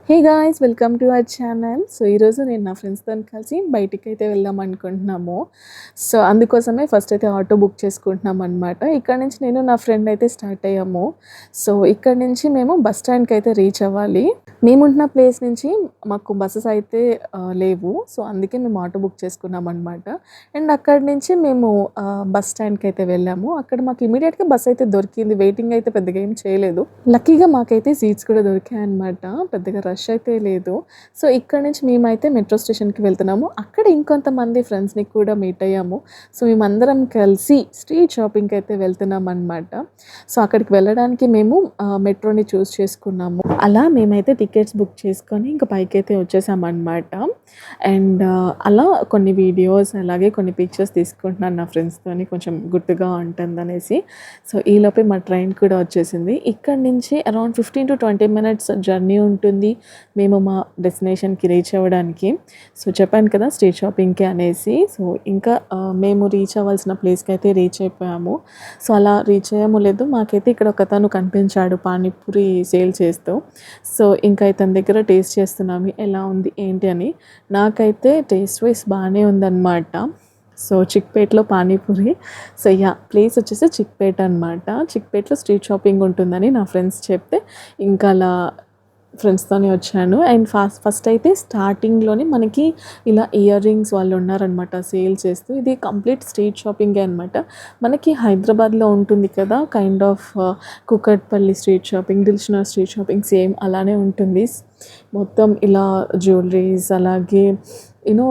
Hey guys, welcome to our channel. So ఈరోజు నేను నా ఫ్రెండ్స్తో కలిసి బయటికి అయితే వెళ్దాం అనుకుంటున్నాము. సో అందుకోసమే ఫస్ట్ అయితే ఆటో బుక్ చేసుకుంటున్నాం అనమాట. ఇక్కడ నుంచి నేను నా ఫ్రెండ్ అయితే స్టార్ట్ అయ్యాము. సో ఇక్కడ నుంచి మేము బస్ స్టాండ్కి అయితే రీచ్ అవ్వాలి. మేముంటున్న ప్లేస్ నుంచి మాకు బస్సెస్ అయితే లేవు. సో అందుకే మేము ఆటో బుక్ చేసుకున్నాం అనమాట. అండ్ అక్కడి నుంచి మేము బస్ స్టాండ్కి అయితే వెళ్ళాము. అక్కడ మాకు ఇమీడియట్గా బస్ అయితే దొరికింది. వెయిటింగ్ అయితే పెద్దగా ఏం చేయలేదు. లక్కీగా మాకైతే సీట్స్ కూడా దొరికాయి అనమాట. పెద్దగా రష్ అయితే లేదు. సో ఇక్కడ నుంచి మేమైతే మెట్రో స్టేషన్కి వెళ్తున్నాము. అక్కడ ఇంకొంతమంది ఫ్రెండ్స్ని కూడా మీట్ అయ్యాము. సో మేమందరం కలిసి స్ట్రీట్ షాపింగ్కి అయితే వెళ్తున్నాం అనమాట. సో అక్కడికి వెళ్ళడానికి మేము మెట్రోని చూస్ చేసుకున్నాము. అలా మేమైతే టికెట్స్ బుక్ చేసుకొని ఇంకా పైకి అయితే వచ్చేసామన్నమాట. అండ్ అలా కొన్ని వీడియోస్ అలాగే కొన్ని పిక్చర్స్ తీసుకుంటున్నాను నా ఫ్రెండ్స్తోని, కొంచెం గుర్తుగా ఉంటుందనేసి. సో ఈలోపే మా ట్రైన్ కూడా వచ్చేసింది. ఇక్కడ నుంచి అరౌండ్ 15 to 20 minutes జర్నీ ఉంటుంది మేము మా డెస్టినేషన్కి రీచ్ అవ్వడానికి. సో చెప్పాను కదా స్ట్రీట్ షాపింగ్కి అనేసి. సో ఇంకా మేము రీచ్ అవ్వాల్సిన ప్లేస్కి అయితే రీచ్ అయిపోయాము. సో అలా రీచ్ అయ్యామో లేదు, మాకైతే ఇక్కడ ఒక తను కనిపించాడు పానీపూరి సేల్ చేస్తూ. సో ఇంకా ఇతని దగ్గర టేస్ట్ చేస్తున్నాము ఎలా ఉంది ఏంటి అని. నాకైతే టేస్ట్ వైస్ బాగానే ఉందన్నమాట. సో చిక్పేట్లో పానీపూరి. సో ప్లేస్ వచ్చేసి చిక్పేట్ అనమాట. చిక్పేట్లో స్ట్రీట్ షాపింగ్ ఉంటుందని నా ఫ్రెండ్స్ చెప్తే ఇంకా అలా ఫ్రెండ్స్తోనే వచ్చాను. అండ్ ఫస్ట్ అయితే స్టార్టింగ్లోనే మనకి ఇలా ఇయర్ రింగ్స్ వాళ్ళు ఉన్నారనమాట సేల్ చేస్తూ. ఇది కంప్లీట్ స్ట్రీట్ షాపింగే అనమాట. మనకి హైదరాబాద్లో ఉంటుంది కదా kind of Kukatpally street shopping, Dilsukhnagar street shopping same అలానే ఉంటుంది. మొత్తం ఇలా జ్యువెలరీస్ అలాగే యూనో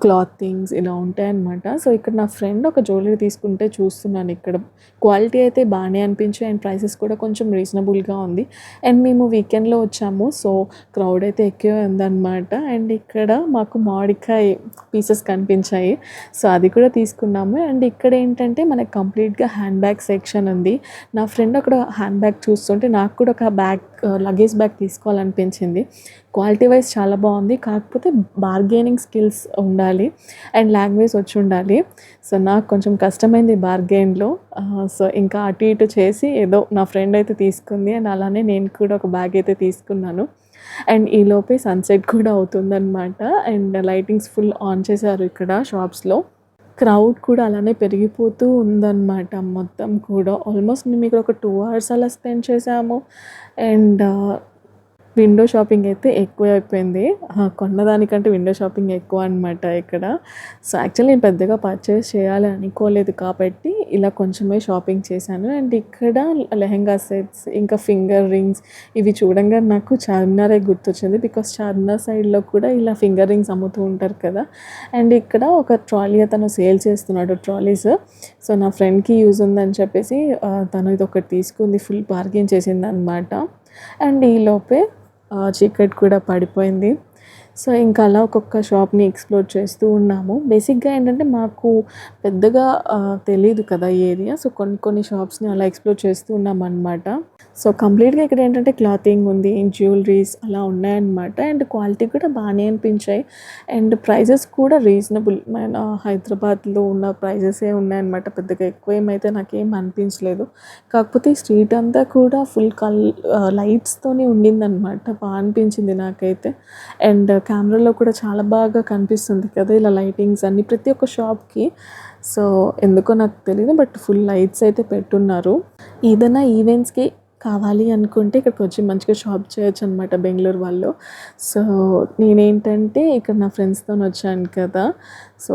క్లాతింగ్స్ ఇలా ఉంటాయన్నమాట. సో ఇక్కడ నా ఫ్రెండ్ ఒక జ్యువెలరీ తీసుకుంటే చూస్తున్నాను. ఇక్కడ క్వాలిటీ అయితే బాగానే అనిపించాయి అండ్ ప్రైసెస్ కూడా కొంచెం రీజనబుల్గా ఉంది. అండ్ మేము వీకెండ్లో వచ్చాము, సో క్రౌడ్ అయితే ఎక్కువ ఉందన్నమాట. అండ్ ఇక్కడ మాకు మామిడికాయ పీసెస్ కనిపించాయి. సో అది కూడా తీసుకున్నాము. అండ్ ఇక్కడ ఏంటంటే మనకు కంప్లీట్గా హ్యాండ్ బ్యాగ్ సెక్షన్ ఉంది. నా ఫ్రెండ్ అక్కడ హ్యాండ్ బ్యాగ్ చూస్తుంటే నాకు కూడా ఒక లగేజ్ బ్యాగ్ తీసుకోవాలనిపించింది. క్వాలిటీ వైజ్ చాలా బాగుంది, కాకపోతే బార్గెనింగ్ స్కిల్స్ ఉండాలి అండ్ లాంగ్వేజ్ వచ్చి ఉండాలి. సో నాకు కొంచెం కష్టమైంది బార్గెన్లో. సో ఇంకా అటు ఇటు చేసి ఏదో నా ఫ్రెండ్ అయితే తీసుకుంది అండ్ అలానే నేను కూడా ఒక బ్యాగ్ అయితే తీసుకున్నాను. అండ్ ఈలోపే సన్సెట్ కూడా అవుతుందన్నమాట. అండ్ లైటింగ్స్ ఫుల్ ఆన్ చేశారు ఇక్కడ షాప్స్లో. క్రౌడ్ కూడా అలానే పెరిగిపోతూ ఉందన్నమాట. మొత్తం కూడా ఆల్మోస్ట్ మేము ఇక్కడ ఒక 2 hours అలా స్పెండ్ చేసాము. అండ్ విండో షాపింగ్ అయితే ఎక్కువ అయిపోయింది. కొన్నదానికంటే విండో షాపింగ్ ఎక్కువ అనమాట ఇక్కడ. సో యాక్చువల్లీ నేను పెద్దగా పర్చేస్ చేయాలి అనుకోలేదు కాబట్టి ఇలా కొంచెమే షాపింగ్ చేశాను. అండ్ ఇక్కడ లెహెంగా సెట్స్ ఇంకా ఫింగర్ రింగ్స్ ఇవి చూడంగా నాకు చార్మినారే గుర్తొచ్చింది. బికాస్ చార్మినార్ సైడ్లో కూడా ఇలా ఫింగర్ రింగ్స్ అమ్ముతూ ఉంటారు కదా. అండ్ ఇక్కడ ఒక ట్రాలీ అతను సేల్ చేస్తున్నాడు ట్రాలీస్. సో నా ఫ్రెండ్కి యూజ్ ఉందని చెప్పేసి తను ఇది ఒకటి తీసుకుంది, ఫుల్ బార్గెన్ చేసింది అనమాట. అండ్ ఈలోపే చీకటి కూడా పడిపోయింది. సో ఇంకా అలా ఒక్కొక్క షాప్ని ఎక్స్ప్లోర్ చేస్తూ ఉన్నాము. బేసిక్గా ఏంటంటే మాకు పెద్దగా తెలీదు కదా ఈ ఏరియా. సో కొన్ని షాప్స్ని అలా ఎక్స్ప్లోర్ చేస్తూ ఉన్నామన్నమాట. సో కంప్లీట్గా ఇక్కడ ఏంటంటే క్లాతింగ్ ఉంది, జ్యువెలరీస్ అలా ఉన్నాయన్నమాట. అండ్ క్వాలిటీ కూడా బాగానే అనిపించాయి. అండ్ ప్రైజెస్ కూడా రీజనబుల్, మన హైదరాబాద్లో ఉన్న ప్రైజెసే ఉన్నాయన్నమాట. పెద్దగా ఎక్కువ ఏమైతే నాకేం అనిపించలేదు. కాకపోతే స్ట్రీట్ అంతా కూడా ఫుల్ లైట్స్తోనే ఉండిందనమాట. బాగా అనిపించింది నాకైతే. అండ్ కెమెరాలో కూడా చాలా బాగా కనిపిస్తుంది కదా ఇలా లైటింగ్స్ అన్నీ ప్రతి ఒక్క షాప్కి. సో ఎందుకో నాకు తెలియదు, బట్ ఫుల్ లైట్స్ అయితే పెట్టున్నారు. ఏదైనా ఈవెంట్స్కి కావాలి అనుకుంటే ఇక్కడికి వచ్చి మంచిగా షాప్ చేయొచ్చు అనమాట బెంగళూరు వాళ్ళు. సో నేనేంటంటే ఇక్కడ నా ఫ్రెండ్స్తో వచ్చాను కదా, సో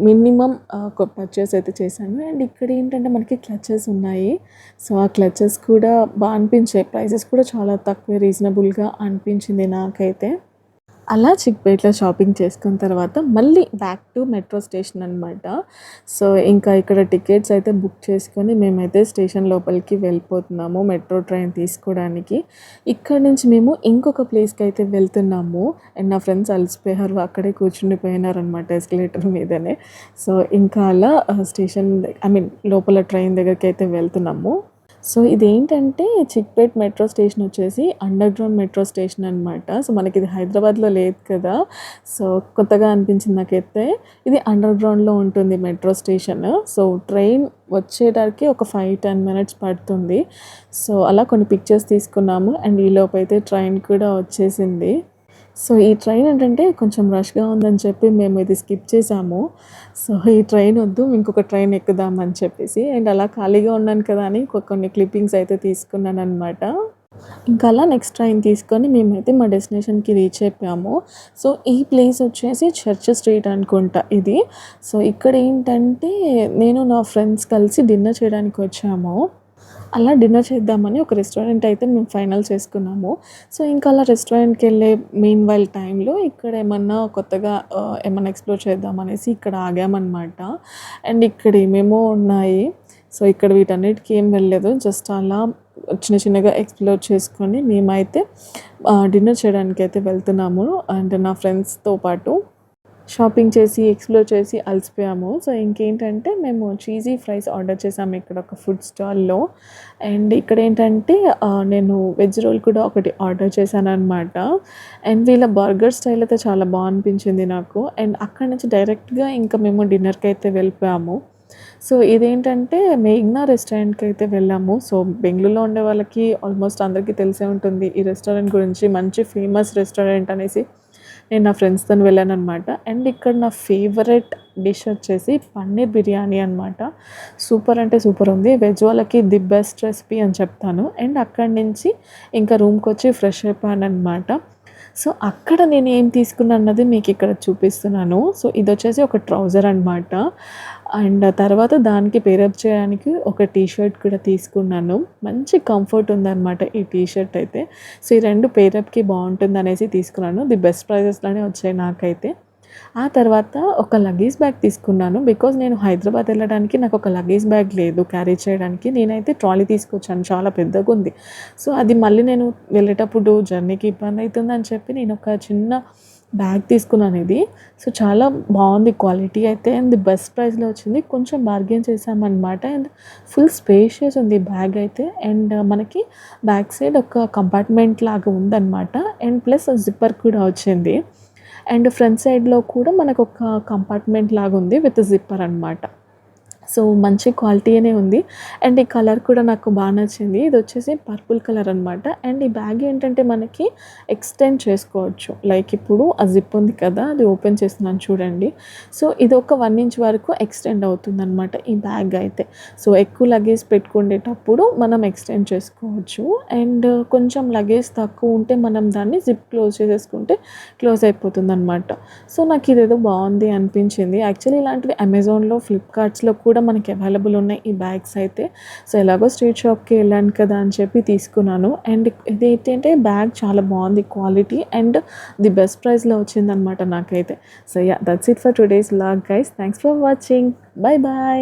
మినిమం ఒక పర్చేస్ అయితే చేశాను. అండ్ ఇక్కడ ఏంటంటే మనకి క్లచెస్ ఉన్నాయి. సో ఆ క్లచెస్ కూడా బాగా అనిపించాయి. ప్రైసెస్ కూడా చాలా తక్కువ, రీజనబుల్గా అనిపించింది నాకైతే. అలా చిక్పేట్లో షాపింగ్ చేసుకున్న తర్వాత మళ్ళీ బ్యాక్ టు మెట్రో స్టేషన్ అనమాట. సో ఇంకా ఇక్కడ టికెట్స్ అయితే బుక్ చేసుకొని మేమైతే స్టేషన్ లోపలికి వెళ్ళిపోతున్నాము మెట్రో ట్రైన్ తీసుకోవడానికి. ఇక్కడ నుంచి మేము ఇంకొక ప్లేస్కి అయితే వెళ్తున్నాము. అండ్ నా ఫ్రెండ్స్ అలసిపోయారు, అక్కడే కూర్చుండిపోయినారనమాట ఎస్కలేటర్ మీదనే. సో ఇంకా అలా స్టేషన్ లోపల ట్రైన్ దగ్గరికి అయితే వెళ్తున్నాము. సో ఇదేంటంటే చిక్పేట్ మెట్రో స్టేషన్ వచ్చేసి అండర్ గ్రౌండ్ మెట్రో స్టేషన్ అనమాట. సో మనకి ఇది హైదరాబాద్‌లో లేదు కదా! సో కొత్తగా అనిపించింది నాకైతే. ఇది అండర్ గ్రౌండ్‌లో ఉంటుంది మెట్రో స్టేషన్. సో ట్రైన్ వచ్చేటరికి ఒక 5, 10 మినిట్స్ పడుతుంది. సో అలా కొన్ని పిక్చర్స్ తీసుకున్నాము. అండ్ ఈలోపైతే ట్రైన్ కూడా వచ్చేసింది. సో ఈ ట్రైన్ ఏంటంటే కొంచెం రష్‌గా ఉందని చెప్పి మేము ఇది స్కిప్ చేసాము. సో ఈ ట్రైన్ వద్దు ఇంకొక ట్రైన్ ఎక్కుదాం అని చెప్పేసి. అండ్ అలా ఖాళీగా ఉన్నాను కదా అని కొన్ని క్లిప్పింగ్స్ అయితే తీసుకున్నాననమాట. ఇంకా అలా నెక్స్ట్ ట్రైన్ తీసుకొని మేమైతే మా డెస్టినేషన్‌కి రీచ్ అయిపోయాము. సో ఈ ప్లేస్ వచ్చేసి చర్చ్ స్ట్రీట్ అనుకుంటా ఇది. సో ఇక్కడేంటంటే నేను నా ఫ్రెండ్స్ కలిసి డిన్నర్ చేయడానికి వచ్చాము. అలా డిన్నర్ చేద్దామని ఒక రెస్టారెంట్ అయితే మేము ఫైనల్ చేసుకున్నాము. సో ఇంకా అలా రెస్టారెంట్‌కెళ్ళే మీన్‌వైల్ టైంలో ఇక్కడ ఏమన్నా కొత్తగా ఏమన్నా ఎక్స్‌ప్లోర్ చేద్దామనేసి ఇక్కడ ఆగామనమాట. అండ్ ఇక్కడ ఏమేమో ఉన్నాయి. సో ఇక్కడ వీటన్నిటికి ఏం వెళ్ళలేదు. జస్ట్ అలా చిన్న చిన్నగా ఎక్స్‌ప్లోర్ చేసుకొని మేమైతే డిన్నర్ చేయడానికైతే వెళ్తున్నాము. అండ్ నా ఫ్రెండ్స్‌తో పాటు షాపింగ్ చేసి, ఎక్స్‌ప్లోర్ చేసి అలసిపోయాము. సో ఇంకేంటంటే మేము చీజీ ఫ్రైస్ ఆర్డర్ చేసాము ఇక్కడ ఒక ఫుడ్ స్టాల్‌లో. అండ్ ఇక్కడేంటంటే నేను వెజ్ రోల్ కూడా ఒకటి ఆర్డర్ చేశాననమాట. అండ్ వీళ్ళ బర్గర్ స్టైల్ అయితే చాలా అనిపించింది నాకు. అండ్ అక్కడి నుంచి డైరెక్ట్‌గా ఇంకా మేము డిన్నర్‌కైతే వెళ్ళిపోయాము. సో ఇదేంటంటే మేఘ్నా రెస్టారెంట్‌కైతే వెళ్ళాము. సో బెంగుళూరులో ఉండే వాళ్ళకి ఆల్మోస్ట్ అందరికీ తెలిసే ఉంటుంది ఈ రెస్టారెంట్ గురించి. మంచి ఫేమస్ రెస్టారెంట్ అనేసి. నేను నా ఫ్రెండ్స్‌తోని వెళ్ళాననమాట. అండ్ ఇక్కడ నా ఫేవరెట్ డిష్ వచ్చేసి పన్నీర్ బిర్యానీ అనమాట. సూపర్ అంటే సూపర్ ఉంది. వెజ్ వాళ్ళకి ది బెస్ట్ రెసిపీ అని చెప్తాను. అండ్ అక్కడి నుంచి ఇంకా రూమ్‌కొచ్చి ఫ్రెష్ అయిపోయాననమాట. సో అక్కడ నేను ఏం తీసుకున్నా అన్నది మీకు ఇక్కడ చూపిస్తున్నాను. సో ఇదొచ్చేసి ఒక ట్రౌజర్ అనమాట. అండ్ తర్వాత దానికి పేరప్ చేయడానికి ఒక టీ షర్ట్ కూడా తీసుకున్నాను. మంచి కంఫర్ట్ ఉందనమాట ఈ టీ షర్ట్ అయితే. సో ఈ 2 పేరప్‌కి బావుంటుందనేసి తీసుకున్నాను. ది బెస్ట్ ప్రైజెస్‌లోనే వచ్చాయి నాకైతే. ఆ తర్వాత ఒక లగేజ్ బ్యాగ్ తీసుకున్నాను. బికాజ్ నేను హైదరాబాద్ వెళ్ళడానికి నాకు ఒక లగేజ్ బ్యాగ్ లేదు క్యారీ చేయడానికి. నేనైతే ట్రాలీ తీసుకొచ్చాను. చాలా పెద్దగుంది. సో అది మళ్ళీ నేను వెళ్ళేటప్పుడు జర్నీకి ఇబ్బంది అయితుందని చెప్పి నేను ఒక చిన్న బ్యాగ్ తీసుకున్నాను ఇది. సో చాలా బావుంది క్వాలిటీ అయితే. అండ్ ది బెస్ట్ ప్రైస్‌లో వచ్చింది. కొంచెం బార్గెయిన్ చేశామనమాట. అండ్ ఫుల్ స్పేషియస్ ఉంది బ్యాగ్ అయితే. అండ్ మనకి బ్యాక్ సైడ్ ఒక కంపార్ట్మెంట్ లాగా ఉందనమాట. అండ్ ప్లస్ జిప్పర్ కూడా వచ్చింది. అండ్ ఫ్రంట్ సైడ్‌లో కూడా మనకొక కంపార్ట్మెంట్ లాగుంది విత్ జిప్పర్ అనమాట. సో మంచి క్వాలిటీనే ఉంది. అండ్ ఈ కలర్ కూడా నాకు నచ్చింది. ఇదొచ్చేసి పర్పుల్ కలర్ అనమాట. అండ్ ఈ బ్యాగ్ ఏంటంటే మనకి ఎక్స్టెండ్ చేసుకోవచ్చు. లైక్ ఇప్పుడు ఆ జిప్ ఉంది కదా! అది ఓపెన్ చేస్తున్నాను చూడండి. సో ఇదొక 1 ఇంచ్ వరకు ఎక్స్టెండ్ అవుతుందనమాట ఈ బ్యాగ్ అయితే. సో ఎక్కువ లగేజ్ పెట్టుకునేటప్పుడు మనం ఎక్స్టెండ్ చేసుకోవచ్చు. అండ్ కొంచెం లగేజ్ తక్కువ ఉంటే మనం దాన్ని జిప్ క్లోజ్ చేసేసుకుంటే క్లోజ్ అయిపోతుందనమాట. సో నాకిదేదో బావుంది అనిపించింది. యాక్చువల్లీ ఇలాంటివి అమెజాన్‌లో, ఫ్లిప్‌కార్ట్స్‌లో కూడా మనకి అవైలబుల్ ఉన్నాయి ఈ బ్యాగ్స్ అయితే. సో ఎలాగో స్ట్రీట్ షాప్‌కి వెళ్ళాను కదా అని చెప్పి తీసుకున్నాను. అండ్ ఇదేంటంటే బ్యాగ్ చాలా బావుంది క్వాలిటీ అండ్ ది బెస్ట్ ప్రైస్‌లో వచ్చిందనమాట నాకైతే. So yeah! That's it for today's vlog guys. Thanks for watching. By by.